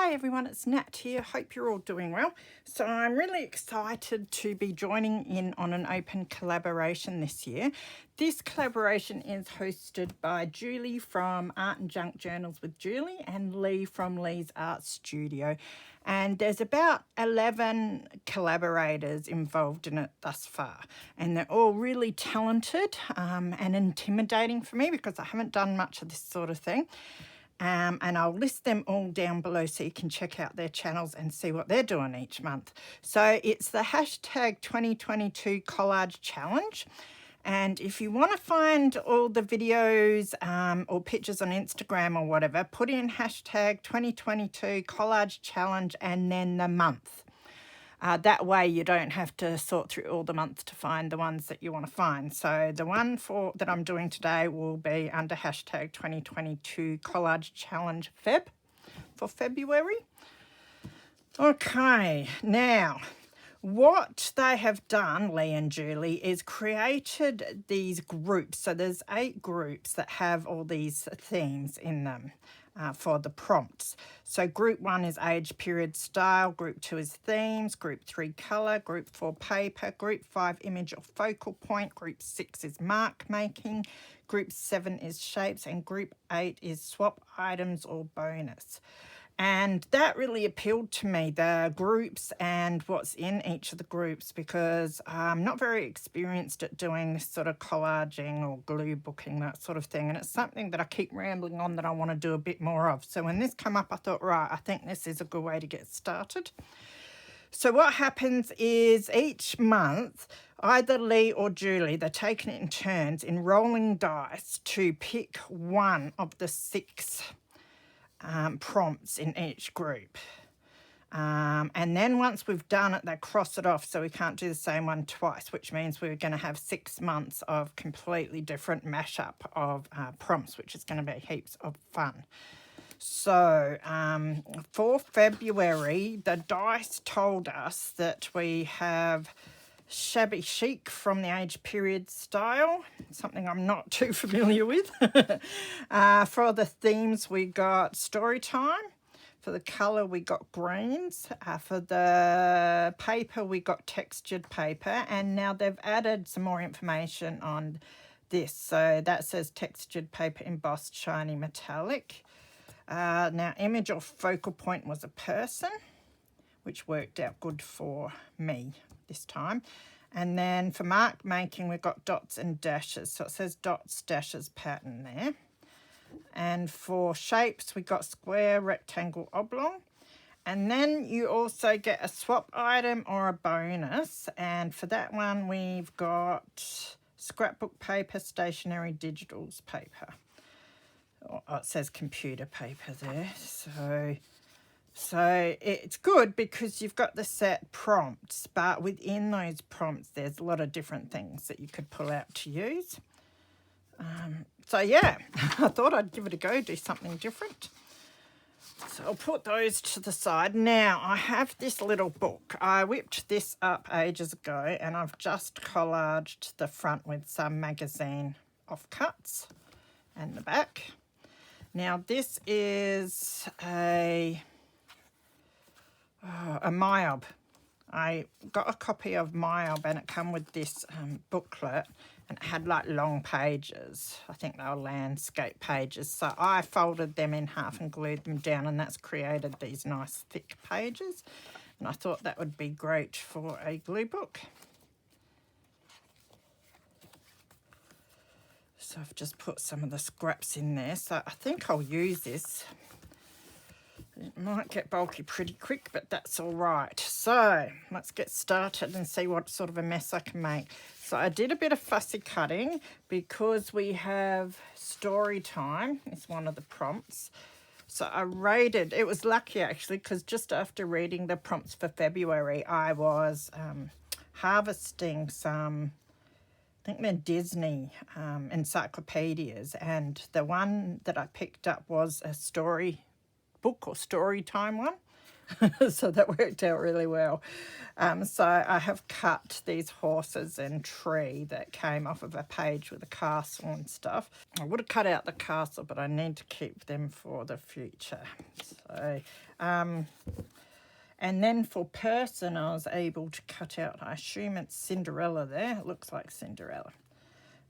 Hi everyone, it's Nat here. Hope you're all doing well. So I'm really excited to be joining in on an open collaboration this year. This collaboration is hosted by Julie from Art and Junk Journals with Julie and Leigh from Leigh's Art Studio. And there's about 11 collaborators involved in it thus far. And they're all really talented and intimidating for me because I haven't done much of this sort of thing. And I'll list them all down below so you can check out their channels and see what they're doing each month. So it's the hashtag 2022 Collage Challenge. And if you want to find all the videos or pictures on Instagram or whatever, put in hashtag 2022 Collage Challenge and then the month. That way you don't have to sort through all the months to find the ones that you want to find. So the one that I'm doing today will be under hashtag 2022 Collage Challenge Feb for February. Okay, now what they have done, Leigh and Julie, is created these groups. So there's 8 groups that have all these themes in them. For the prompts. So group 1 is age, period, style. Group 2 is themes. Group 3 colour. Group 4 paper. Group 5 image or focal point. Group 6 is mark making. Group 7 is shapes. And group 8 is swap items or bonus. And that really appealed to me, the groups and what's in each of the groups, because I'm not very experienced at doing this sort of collaging or glue booking, that sort of thing. And it's something that I keep rambling on that I want to do a bit more of. So when this came up, I thought, right, I think this is a good way to get started. So what happens is each month, either Leigh or Julie, they're taking it in turns in rolling dice to pick one of the 6 prompts in each group. And then once we've done it, they cross it off so we can't do the same one twice, which means we're going to have 6 months of completely different mashup of prompts, which is going to be heaps of fun. So for February, the dice told us that we have shabby chic from the age period style, something I'm not too familiar with. For the themes, we got story time. For the colour, we got greens. For the paper, we got textured paper. And now they've added some more information on this. So that says textured paper, embossed, shiny, metallic. Now, image or focal point was a person, which worked out good for me this time. And then for mark making, we've got dots and dashes. So it says dots, dashes pattern there. And for shapes, we got square, rectangle, oblong. And then you also get a swap item or a bonus. And for that one, we've got scrapbook paper, stationery, digitals paper. Oh, it says computer paper there. So it's good because you've got the set prompts, but within those prompts, there's a lot of different things that you could pull out to use. So yeah, I thought I'd give it a go, do something different. So I'll put those to the side. Now I have this little book. I whipped this up ages ago and I've just collaged the front with some magazine offcuts and the back. Now this is a MyOb. I got a copy of MyOb and it came with this booklet and it had like long pages. I think they were landscape pages. So I folded them in half and glued them down, and that's created these nice thick pages. And I thought that would be great for a glue book. So I've just put some of the scraps in there. So I think I'll use this. It might get bulky pretty quick, but that's all right. So let's get started and see what sort of a mess I can make. So I did a bit of fussy cutting because we have story time. It's one of the prompts. So I raided, it was lucky actually, because just after reading the prompts for February, I was harvesting some, I think they're Disney encyclopedias. And the one that I picked up was a story book or story time one, So that worked out really well. So I have cut these horses and tree that came off of a page with a castle and stuff. I would have cut out the castle, but I need to keep them for the future. So, and then for person, I was able to cut out, I assume it's Cinderella there. It looks like Cinderella.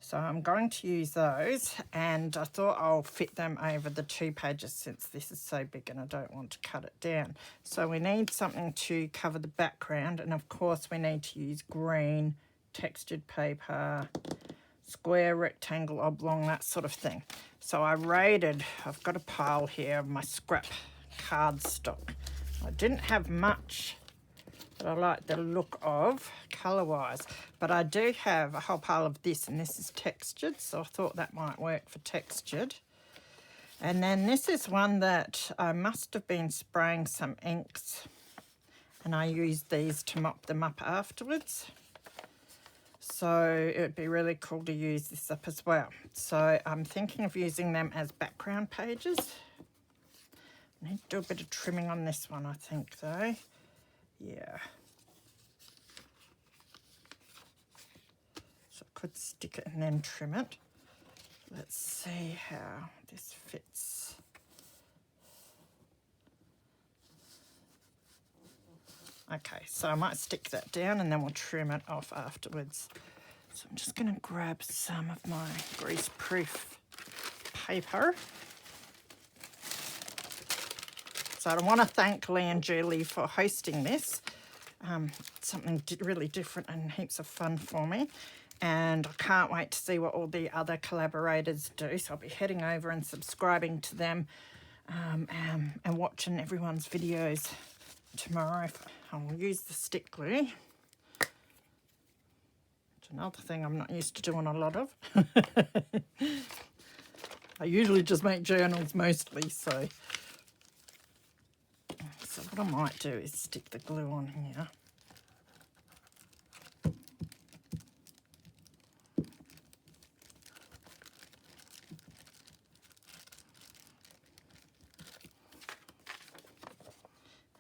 So I'm going to use those, and I thought I'll fit them over the 2 pages since this is so big and I don't want to cut it down. So we need something to cover the background, and of course we need to use green, textured paper, square, rectangle, oblong, that sort of thing. So I raided, I've got a pile here of my scrap cardstock. I didn't have much that I like the look of colour-wise, but I do have a whole pile of this, and this is textured, so I thought that might work for textured. And then this is one that I must have been spraying some inks, and I used these to mop them up afterwards. So it would be really cool to use this up as well. So I'm thinking of using them as background pages. I need to do a bit of trimming on this one, I think, though. Yeah. So I could stick it and then trim it. Let's see how this fits. Okay, so I might stick that down and then we'll trim it off afterwards. So I'm just going to grab some of my grease-proof paper. So I want to thank Leigh and Julie for hosting this. Something really different and heaps of fun for me. And I can't wait to see what all the other collaborators do. So I'll be heading over and subscribing to them and watching everyone's videos tomorrow. I'll use the stick glue. It's another thing I'm not used to doing a lot of. I usually just make journals mostly, so what I might do is stick the glue on here.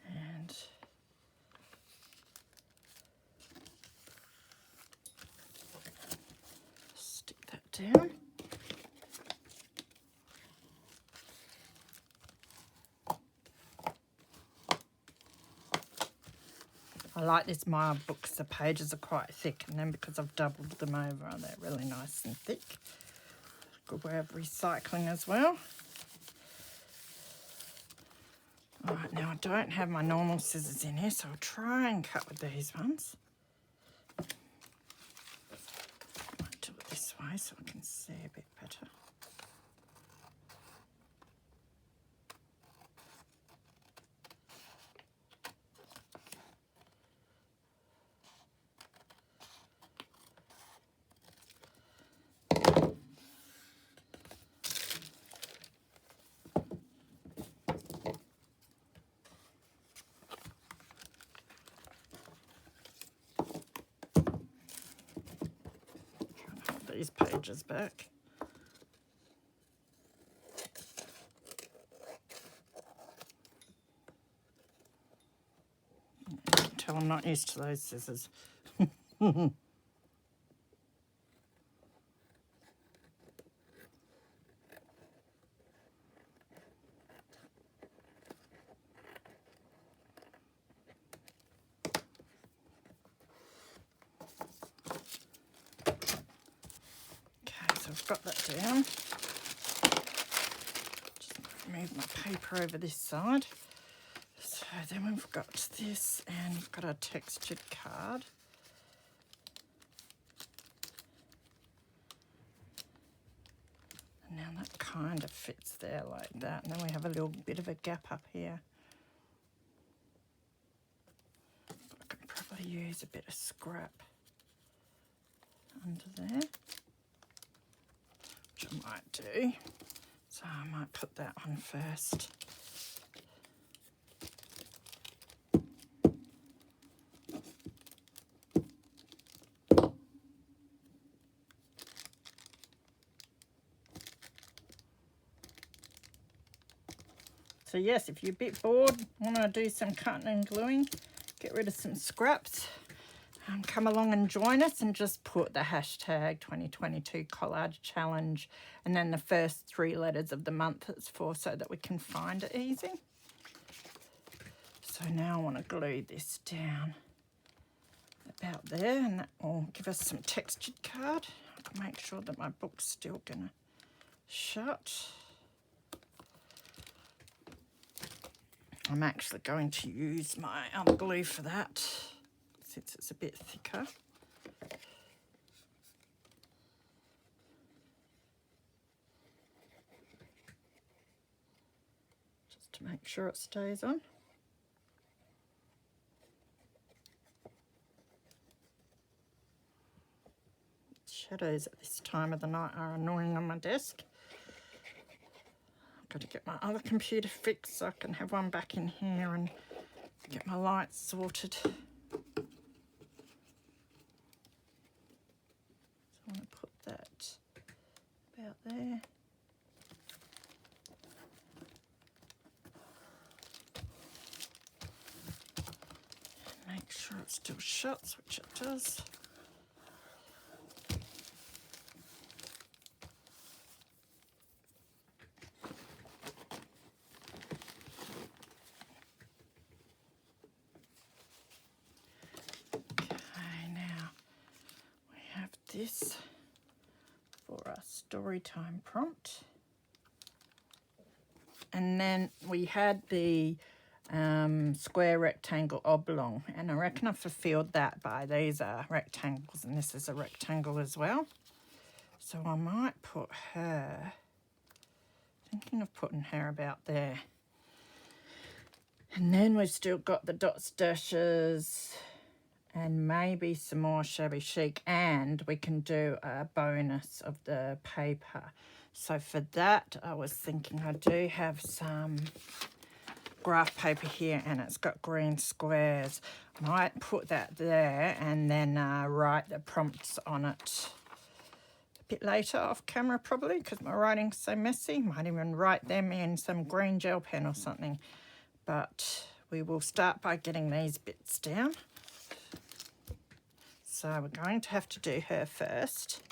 And stick that down. I like this Maya books, the pages are quite thick, and then because I've doubled them over, they're really nice and thick. Good way of recycling as well. All right, now I don't have my normal scissors in here, so I'll try and cut with these ones. Might do it this way so I can see a bit better. These pages back. You can tell I'm not used to those scissors. I've got that down. Just move my paper over this side. So then we've got this, and we've got our textured card. And now that kind of fits there like that. And then we have a little bit of a gap up here. I could probably use a bit of scrap under there. Which I might do. So I might put that on first. So yes, if you're a bit bored, want to do some cutting and gluing, get rid of some scraps, come along and join us, and just put the hashtag 2022 Collage Challenge and then the first 3 letters of the month it's for, so that we can find it easy. So now I want to glue this down about there, and that will give us some textured card. I can make sure that my book's still gonna shut. I'm actually going to use my other glue for that, since it's a bit thicker. Just to make sure it stays on. Shadows at this time of the night are annoying on my desk. I've got to get my other computer fixed so I can have one back in here and get my lights sorted. So I want to put that about there. Make sure it still shuts, which it does. This for our story time prompt, and then we had the square, rectangle, oblong, and I reckon I fulfilled that by these are rectangles, and this is a rectangle as well. So I might put her, thinking of putting her about there, and then we've still got the dots, dashes, and maybe some more shabby chic, and we can do a bonus of the paper. So for that, I was thinking I do have some graph paper here, and it's got green squares. I might put that there and then write the prompts on it a bit later off camera, probably, because my writing's so messy. Might even write them in some green gel pen or something. But we will start by getting these bits down. So we're going to have to do her first.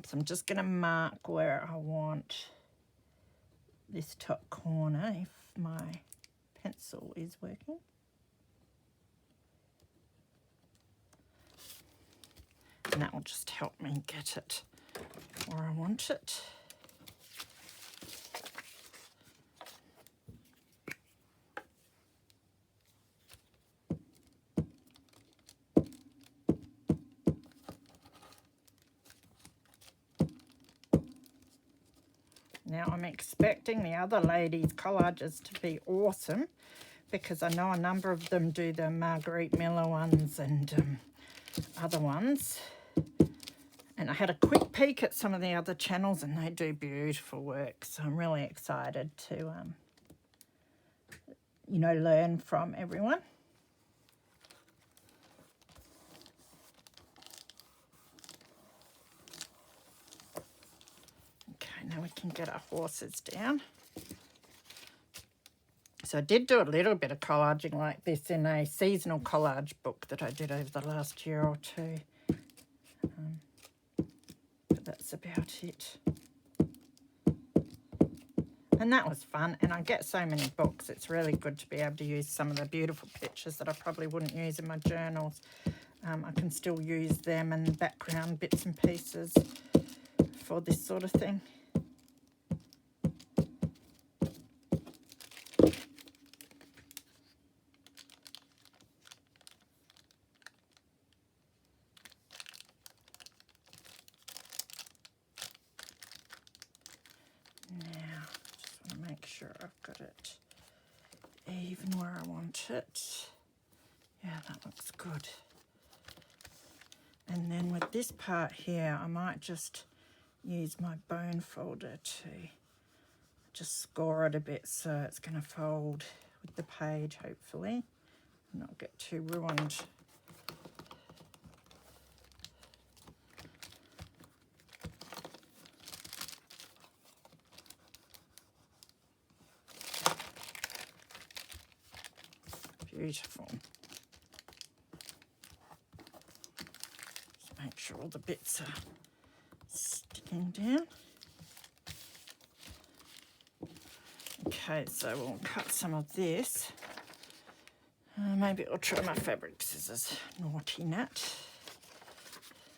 So I'm just going to mark where I want this top corner if my pencil is working. And that will just help me get it where I want it. Now I'm expecting the other ladies' collages to be awesome, because I know a number of them do the Marguerite Miller ones and other ones. And I had a quick peek at some of the other channels and they do beautiful work. So I'm really excited to, you know, learn from everyone. Now we can get our horses down. So I did do a little bit of collaging like this in a seasonal collage book that I did over the last year or two. But that's about it. And that was fun, and I get so many books. It's really good to be able to use some of the beautiful pictures that I probably wouldn't use in my journals. I can still use them and background bits and pieces for this sort of thing. Sure I've got it even where I want it. Yeah, that looks good. And then with this part here, I might just use my bone folder to just score it a bit so it's going to fold with the page, hopefully, and not get too ruined. beautiful. Just make sure all the bits are sticking down. Okay, so we'll cut some of this. Maybe I'll try my fabric scissors. Naughty Nat.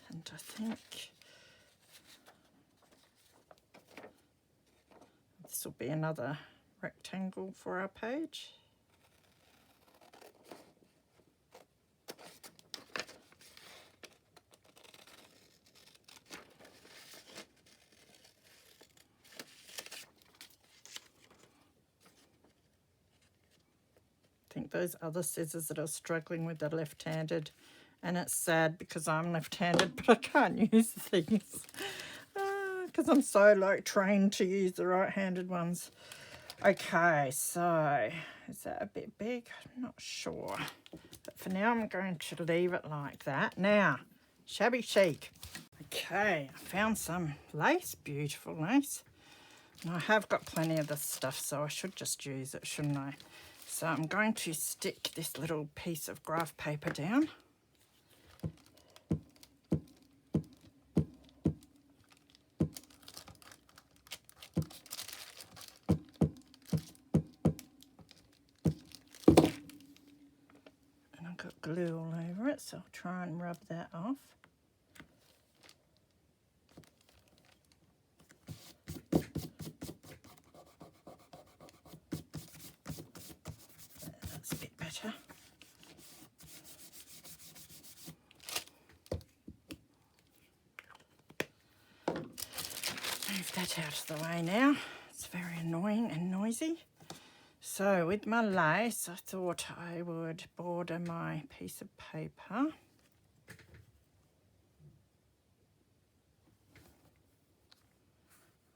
And I think this will be another rectangle for our page. I think those other scissors that are struggling with the left-handed, and it's sad because I'm left-handed, but I can't use these because I'm so like trained to use the right-handed ones. Okay, so is that a bit big? I'm not sure, but for now I'm going to leave it like that. Now, shabby chic. Okay, I found some lace, beautiful lace, and I have got plenty of this stuff, so I should just use it, shouldn't I? So I'm going to stick this little piece of graph paper down. And I've got glue all over it, so I'll try and rub that off. That's a bit better. Move that out of the way now. It's very annoying and noisy. So with my lace, I thought I would border my piece of paper.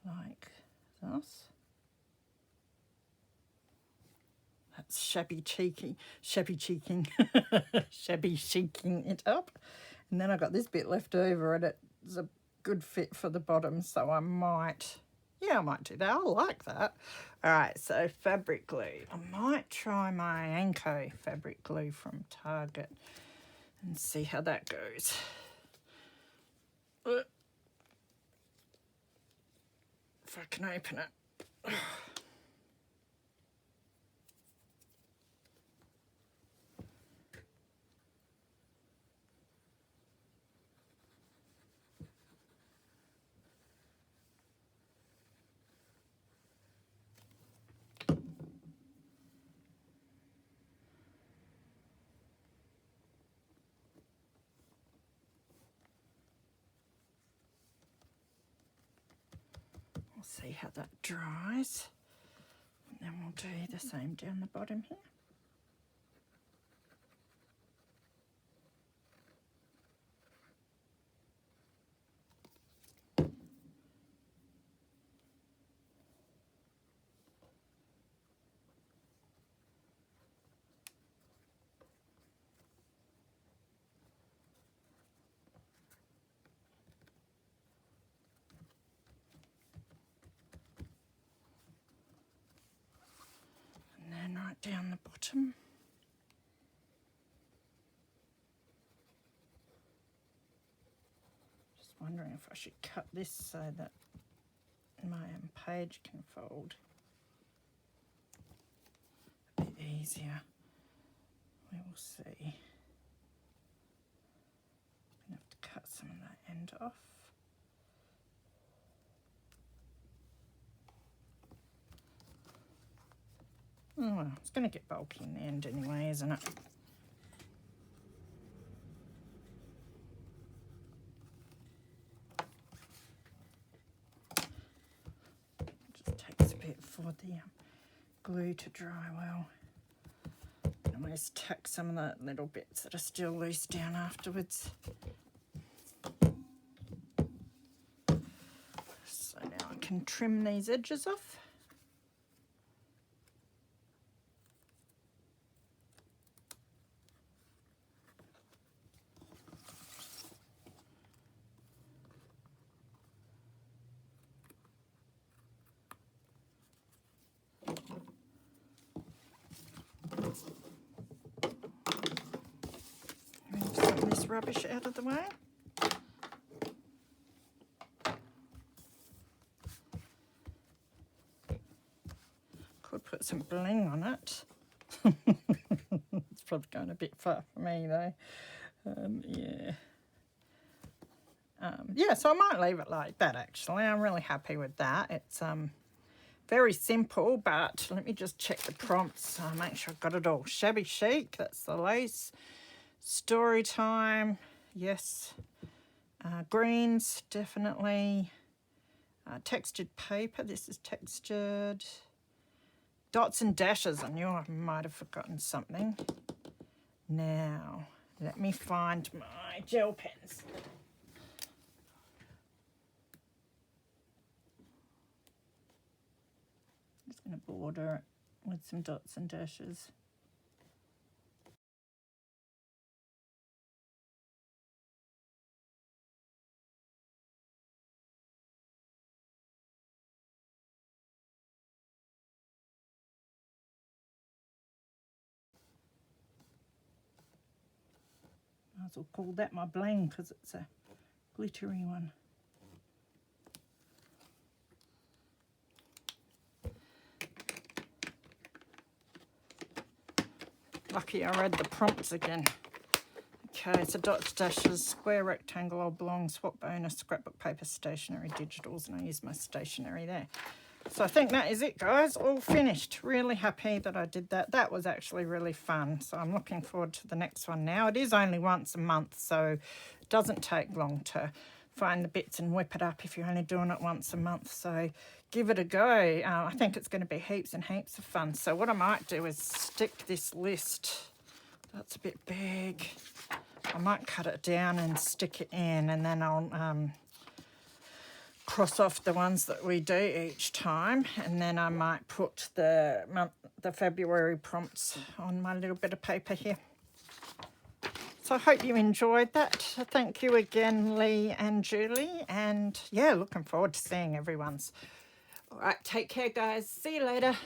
Like this. That's shabby cheeking it up. And then I got this bit left over and it's a good fit for the bottom, so I might do that. I like that. All right, so fabric glue. I might try my Anko fabric glue from Target and see how that goes. If I can open it. We'll see how that dries. And then we'll do the same down the bottom here. Right down the bottom. Just wondering if I should cut this so that my page can fold a bit easier. We will see. I'm going to have to cut some of that end off. Oh, well, it's going to get bulky in the end anyway, isn't it? Just takes a bit for the glue to dry well. And we'll just tack some of the little bits that are still loose down afterwards. So now I can trim these edges off. this rubbish out of the way. Could put some bling on it. It's probably going a bit far for me though. Yeah, so I might leave it like that actually. I'm really happy with that. It's very simple, but let me just check the prompts. Make sure I've got it all. Shabby chic, that's the lace. Story time, yes. Greens, definitely. Textured paper, this is textured. Dots and dashes, I knew I might have forgotten something. Now, let me find my gel pens. I'm just going to border it with some dots and dashes. Might as well call that my bling because it's a glittery one. Lucky I read the prompts again. Okay, so dots, dashes, square, rectangle, oblong, swap bonus, scrapbook paper, stationery, digitals, and I use my stationery there. So I think that is it, guys, all finished. Really happy that I did that. That was actually really fun. So I'm looking forward to the next one now. It is only once a month, so it doesn't take long to find the bits and whip it up if you're only doing it once a month. So give it a go. I think it's going to be heaps and heaps of fun. So what I might do is stick this list. That's a bit big. I might cut it down and stick it in, and then I'll cross off the ones that we do each time, and then I might put the February prompts on my little bit of paper here. So I hope you enjoyed that. Thank you again, Leigh and Julie, and yeah, looking forward to seeing everyone's. All right, take care, guys. See you later.